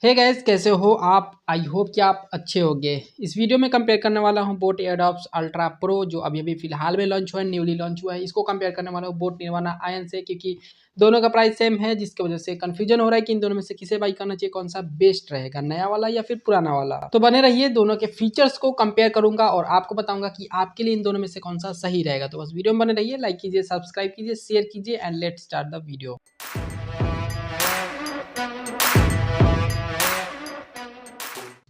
Hey guys, कैसे हो आप? आई होप कि आप अच्छे होंगे। इस वीडियो में कंपेयर करने वाला हूं बोट एयरडॉप्स अल्ट्रा प्रो जो अभी अभी फिलहाल में लॉन्च हुआ है, न्यूली लॉन्च हुआ है। इसको कंपेयर करने वाला हूं बोट निर्वाणा आयन से, क्योंकि दोनों का प्राइस सेम है, जिसकी वजह से कंफ्यूजन हो रहा है कि इन दोनों में से किसे बाई करना चाहिए, कौन सा बेस्ट रहेगा, नया वाला या फिर पुराना वाला। तो बने रहिए, दोनों के फीचर्स को कंपेयर करूंगा और आपको बताऊंगा कि आपके लिए इन दोनों में से कौन सा सही रहेगा। तो बस वीडियो में बने रहिए, लाइक कीजिए, सब्सक्राइब कीजिए, शेयर कीजिए and let's start the video.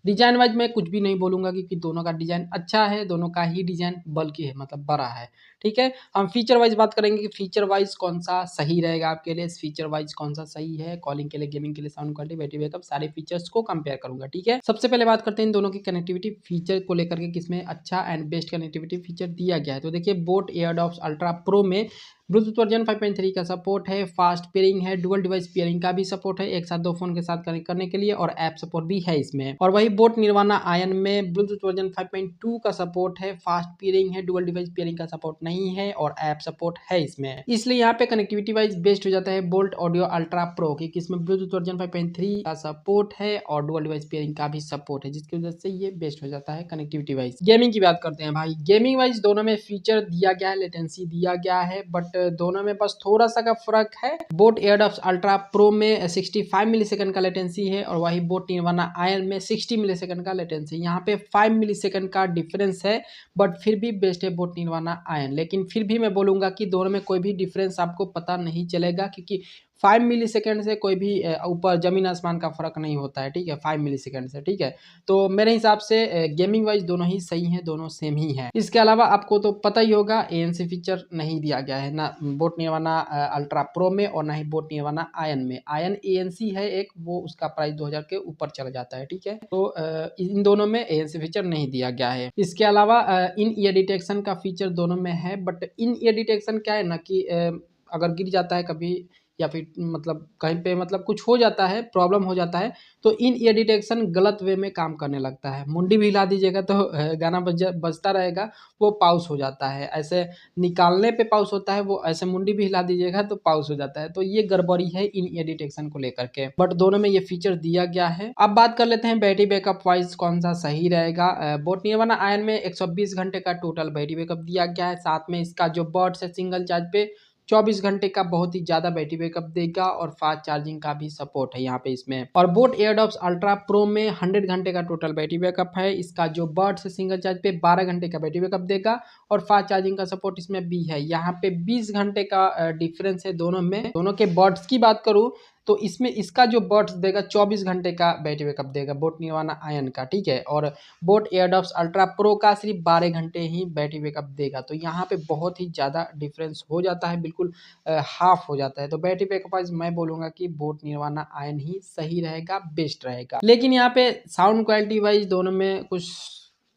Design wise मैं कुछ भी नहीं बोलूंगा, क्योंकि दोनों का डिजाइन अच्छा है, दोनों का ही डिजाइन बल्कि है, मतलब बड़ा है। ठीक है, हम फीचर वाइज बात करेंगे कि फीचर वाइज कौन सा सही रहेगा आपके लिए, फीचर वाइज कौन सा सही है कॉलिंग के लिए, गेमिंग के लिए, साउंड क्वालिटी, बैटरी बैकअप, सारे फीचर्स को कंपेयर करूंगा। ठीक है, सबसे पहले बात करते हैं इन दोनों की कनेक्टिविटी फीचर को लेकर के, किसमें अच्छा एंड बेस्ट कनेक्टिविटी फीचर दिया गया है। तो देखिए, बोट एयरडॉप्स अल्ट्रा प्रो में ब्लूटूथ वर्जन 5.3 का सपोर्ट है, फास्ट पेयरिंग है, डुअल डिवाइस पेयरिंग का भी सपोर्ट है, एक साथ दो फोन के साथ कनेक्ट करने के लिए, और ऐप सपोर्ट भी है इसमें। और वही बोट निर्वाणा आयन में ब्लूटूथ वर्जन 5.2 का सपोर्ट है, फास्ट पेयरिंग है, डुअल डिवाइस पेयरिंग का सपोर्ट नहीं है, और ऐप सपोर्ट है इसमें। इसलिए यहाँ पे कनेक्टिविटी वाइज बेस्ट हो जाता है बोल्ट ऑडियो अल्ट्रा प्रो, क्योंकि इसमें ब्लूटूथ वर्जन 5.3 का सपोर्ट है और डुअल डिवाइस पेयरिंग का भी सपोर्ट है, जिसकी वजह से ये बेस्ट हो जाता है कनेक्टिविटी वाइज। गेमिंग की बात करते हैं भाई, गेमिंग वाइज दोनों में फीचर दिया गया है, लेटेंसी दिया गया है, बट दोनों में बस थोड़ा सा का फर्क है। बोट एयरडॉप्स अल्ट्रा प्रो में 65 मिलीसेकंड का लेटेंसी है, और वही बोट निर्वाणा आयन में 60 मिलीसेकंड का लेटेंसी। यहाँ पे 5 मिलीसेकंड का डिफरेंस है, बट फिर भी बेस्ट है बोट निर्वाणा आयन। लेकिन फिर भी मैं बोलूंगा कि दोनों में कोई भी डिफरेंस आपको पता नहीं चलेगा, क्योंकि 5 मिलीसेकंड से कोई भी ऊपर जमीन आसमान का फर्क नहीं होता है। ठीक है, 5 मिलीसेकंड से। ठीक है, तो मेरे हिसाब से गेमिंग वाइज दोनों ही सही हैं, दोनों सेम ही हैं। इसके अलावा आपको तो पता ही होगा, एएनसी फीचर नहीं दिया गया है ना बोट निर्वाणा अल्ट्रा प्रो में, और ना ही बोट निर्वाणा आयन में। आयन एएनसी है एक, वो उसका प्राइस 2000 के ऊपर चला जाता है। ठीक है, तो इन दोनों में एएनसी फीचर नहीं दिया गया है। इसके अलावा इन ईयर डिटेक्शन का फीचर दोनों में है, बट इन ईयर डिटेक्शन क्या है ना कि अगर गिर जाता है कभी, या फिर मतलब कहीं पे मतलब कुछ हो जाता है, प्रॉब्लम हो जाता है, तो इन ईयर डिटेक्शन गलत वे में काम करने लगता है। मुंडी भी हिला दीजिएगा तो गाना बजता रहेगा, वो पाउस हो जाता है। ऐसे निकालने पे पाउस होता है, वो ऐसे मुंडी भी हिला दीजिएगा तो पाउस हो जाता है। तो ये गड़बड़ी है इन ईयर डिटेक्शन को लेकर के, बट दोनों में ये फीचर दिया गया है। अब बात कर लेते हैं बैटरी बैकअप वाइज कौन सा सही रहेगा। बोट निर्वाणा आयन में 120 घंटे का टोटल बैटरी बैकअप दिया गया है, साथ में इसका जो बर्ड्स है सिंगल चार्ज पे 24 घंटे का बहुत ही ज्यादा बैटरी बैकअप देगा, और फास्ट चार्जिंग का भी सपोर्ट है यहाँ पे इसमें। और बोट एयरडॉप्स अल्ट्रा प्रो में 100 घंटे का टोटल बैटरी बैकअप है, इसका जो बर्ड्स है सिंगल चार्ज पे 12 घंटे का बैटरी बैकअप देगा, और फास्ट चार्जिंग का सपोर्ट इसमें भी है। यहाँ पे 20 घंटे का डिफरेंस है दोनों में। दोनों के बर्ड्स की बात करूँ तो इसमें इसका जो बर्ड्स देगा 24 घंटे का बैटरी बैकअप देगा बोट निर्वाणा आयन का। ठीक है, और बोट एयरडॉप्स अल्ट्रा प्रो का सिर्फ 12 घंटे ही बैटरी बैकअप देगा। तो यहाँ पे बहुत ही ज़्यादा डिफरेंस हो जाता है, बिल्कुल हाफ हो जाता है। तो बैटरी बैकअप वाइज मैं बोलूँगा कि बोट निर्वाणा आयन ही सही रहेगा, बेस्ट रहेगा। लेकिन यहाँ पे साउंड क्वालिटी वाइज दोनों में कुछ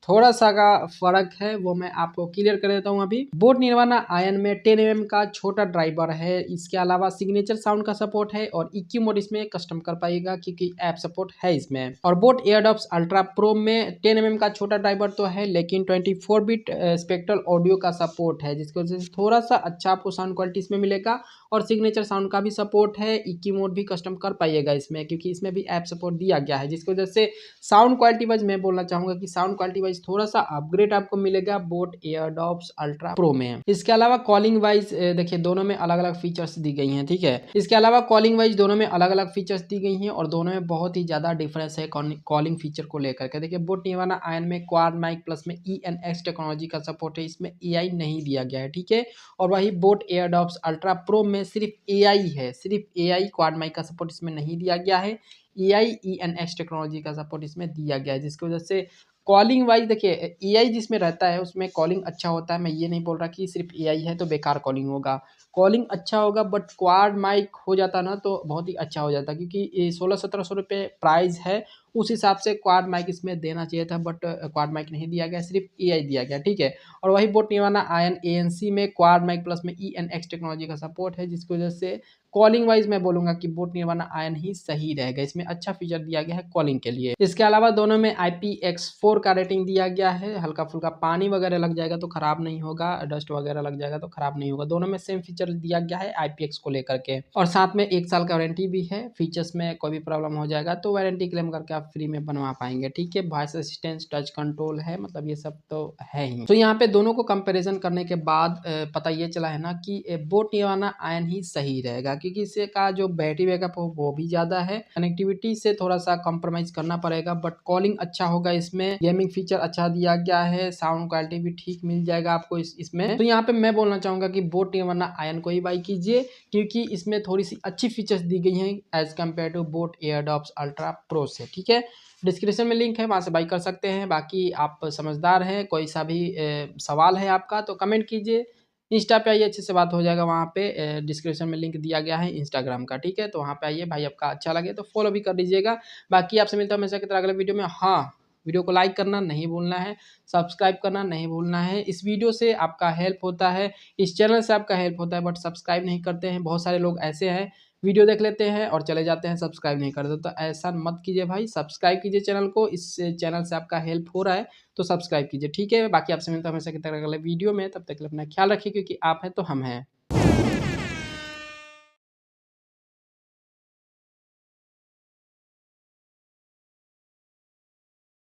थोड़ा सा का फर्क है, वो मैं आपको क्लियर कर देता हूँ। अभी बोट निर्वाणा आयन में 10 mm का छोटा ड्राइवर है, इसके अलावा सिग्नेचर साउंड का सपोर्ट है, और EQ मोड इसमें कस्टम कर पाएगा क्योंकि ऐप सपोर्ट है इसमें। और बोट एयरडॉप्स अल्ट्रा प्रो में 10 mm का छोटा ड्राइवर तो है, लेकिन 24 बिट स्पेक्ट्रल ऑडियो का सपोर्ट है, जिसकी वजह से थोड़ा सा अच्छा आपको साउंड क्वालिटी इसमें मिलेगा, और सिग्नेचर साउंड का भी सपोर्ट है। EQ मोड भी कस्टम कर पाइएगा इसमें, क्योंकि इसमें भी ऐप सपोर्ट दिया गया है, जिसकी वजह से साउंड क्वालिटी वाइज मैं बोलना चाहूंगा कि साउंड क्वालिटी वाइज थोड़ा सा अपग्रेड आपको मिलेगा बोट एयरडॉप्स अल्ट्रा प्रो में। इसके अलावा कॉलिंग वाइज देखिए, दोनों में अलग अलग फीचर्स दी गई हैं। ठीक है, इसके अलावा कॉलिंग वाइज दोनों में अलग अलग फीचर्स दी गई हैं, और दोनों में बहुत ही ज्यादा डिफरेंस है कॉलिंग फीचर को लेकर के। देखिए, बोट निर्वाणा आयन में क्वाड माइक प्लस में ENX टेक्नोलॉजी का सपोर्ट है, इसमें AI नहीं दिया गया है। ठीक है, और वही बोट एयरडॉप्स अल्ट्रा प्रो में सिर्फ AI है, सिर्फ AI, क्वाड माइक का सपोर्ट इसमें नहीं दिया गया है। ENX टेक्नोलॉजी का सपोर्ट इसमें दिया गया है, जिसकी वजह से कॉलिंग वाइज देखिए, AI जिसमें रहता है उसमें कॉलिंग अच्छा होता है। मैं ये नहीं बोल रहा कि सिर्फ AI है तो बेकार कॉलिंग होगा, कॉलिंग अच्छा होगा, बट क्वाड माइक हो जाता ना तो बहुत ही अच्छा हो जाता, क्योंकि 1600-1700 रुपये प्राइस है, उस हिसाब से क्वाड माइक इसमें देना चाहिए था, बट क्वाड माइक नहीं दिया गया, सिर्फ एआई दिया गया, ठीक है। और वही बोट निर्वाणा आयन एएनसी में क्वाड माइक प्लस में ENX टेक्नोलॉजी का सपोर्ट है, जिसकी वजह से कॉलिंग वाइज मैं बोलूंगा कि बोट निर्वाणा आयन ही सही रहेगा। इसमें अच्छा फीचर दिया गया है कॉलिंग के लिए। इसके अलावा दोनों में IPX4 का रेटिंग दिया गया है। हल्का फुल्का पानी वगैरह लग जाएगा तो खराब नहीं होगा, डस्ट वगैरह लग जाएगा तो खराब नहीं होगा। दोनों में सेम फीचर दिया गया है IPX को लेकर के, और साथ में 1 साल का वारंटी भी है। फीचर्स में कोई भी प्रॉब्लम हो जाएगा तो वारंटी क्लेम करके आप फ्री में बनवा पाएंगे, ठीक है। वॉइस असिस्टेंस, टच कंट्रोल है, मतलब ये सब तो है ही। तो यहाँ पे दोनों को कंपैरिजन करने के बाद पता ये चला है ना कि बोट निर्वाणा आयन ही सही रहेगा, क्योंकि इससे का जो बैटरी बैकअप हो वो भी ज्यादा है। कनेक्टिविटी से थोड़ा सा कॉम्प्रोमाइज करना पड़ेगा, बट कॉलिंग अच्छा होगा इसमें। गेमिंग फीचर अच्छा दिया गया है, साउंड क्वालिटी भी ठीक मिल जाएगा आपको इसमें। तो यहाँ पे मैं बोलना चाहूंगा कि बोट निर्वाणा आयन को ही बाई कीजिए, क्योंकि इसमें थोड़ी सी अच्छी फीचर्स दी गई हैं as compare to Boat Airdopes Ultra Pro से, ठीक है। डिस्क्रिप्शन में लिंक है, वहां से बाई कर सकते हैं। बाकी आप समझदार हैं, कोई सा भी सवाल है आपका तो कमेंट कीजिए। इंस्टा पे आइए, अच्छे से बात हो जाएगा। वहाँ पे डिस्क्रिप्शन में लिंक दिया गया है इंस्टाग्राम का, ठीक है। तो वहाँ पे आइए भाई, आपका अच्छा लगे तो फॉलो भी कर दीजिएगा। बाकी आपसे मिलता हूँ हमेशा की तरह अगले वीडियो में। हाँ, वीडियो को लाइक करना नहीं भूलना है, सब्सक्राइब करना नहीं भूलना है। इस वीडियो से आपका हेल्प होता है, इस चैनल से आपका हेल्प होता है, बट सब्सक्राइब नहीं करते हैं। बहुत सारे लोग ऐसे हैं, वीडियो देख लेते हैं और चले जाते हैं, सब्सक्राइब नहीं करते। तो ऐसा मत कीजिए भाई, सब्सक्राइब कीजिए चैनल को। इस चैनल से आपका हेल्प हो रहा है तो सब्सक्राइब कीजिए, ठीक है। बाकी आपसे मिलता है हमेशा की तरह अगले वीडियो में। तब तक के लिए अपना ख्याल रखिए, क्योंकि आप हैं तो हम हैं।